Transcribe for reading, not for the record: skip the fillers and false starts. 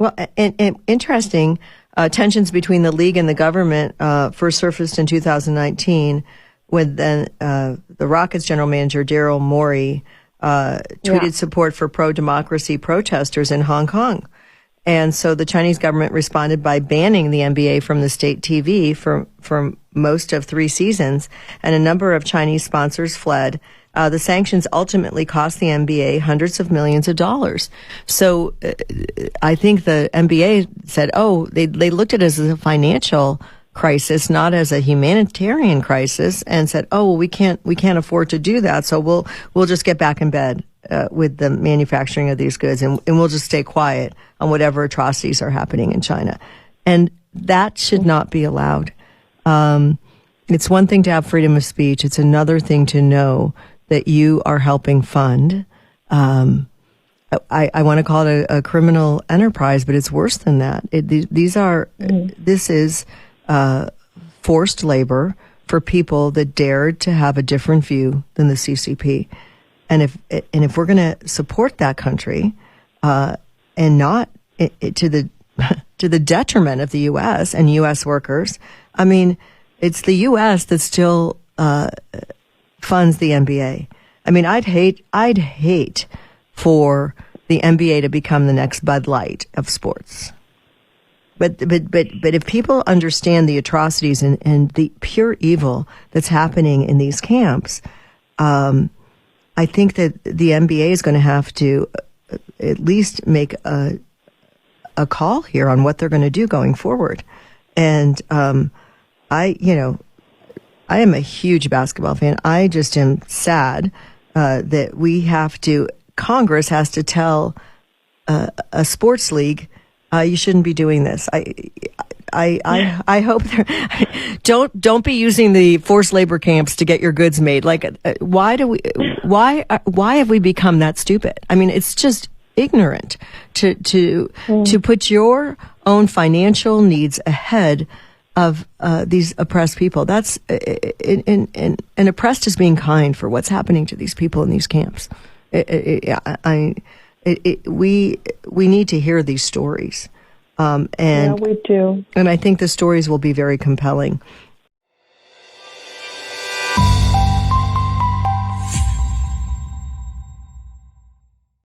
Well, and interesting, tensions between the league and the government first surfaced in 2019 when then the Rockets general manager, Daryl Morey, tweeted support for pro-democracy protesters in Hong Kong. And so the Chinese government responded by banning the NBA from the state TV for most of 3 seasons, and a number of Chinese sponsors fled. The sanctions ultimately cost the NBA hundreds of millions of dollars. So I think the NBA said, they looked at it as a financial crisis, not as a humanitarian crisis, and said, we can't afford to do that. So we'll just get back in bed with the manufacturing of these goods, and we'll just stay quiet on whatever atrocities are happening in China. And that should not be allowed. It's one thing to have freedom of speech. It's another thing to know that you are helping fund. I want to call it a criminal enterprise, but it's worse than that. This is forced labor for people that dared to have a different view than the CCP. And if we're going to support that country, and not to the detriment of the U.S. and U.S. workers, I mean, it's the U.S. that still funds the NBA. I mean, I'd hate for the NBA to become the next Bud Light of sports. But if people understand the atrocities and the pure evil that's happening in these camps, I think that the NBA is going to have to at least make a call here on what they're going to do going forward. And I am a huge basketball fan. I just am sad that Congress has to tell a sports league, you shouldn't be doing this. I hope don't be using the forced labor camps to get your goods made. Like, why have we become that stupid? I mean, it's just ignorant to put your own financial needs ahead of these oppressed people. That's and oppressed is being kind for what's happening to these people in these camps. We need to hear these stories. And we do. And I think the stories will be very compelling.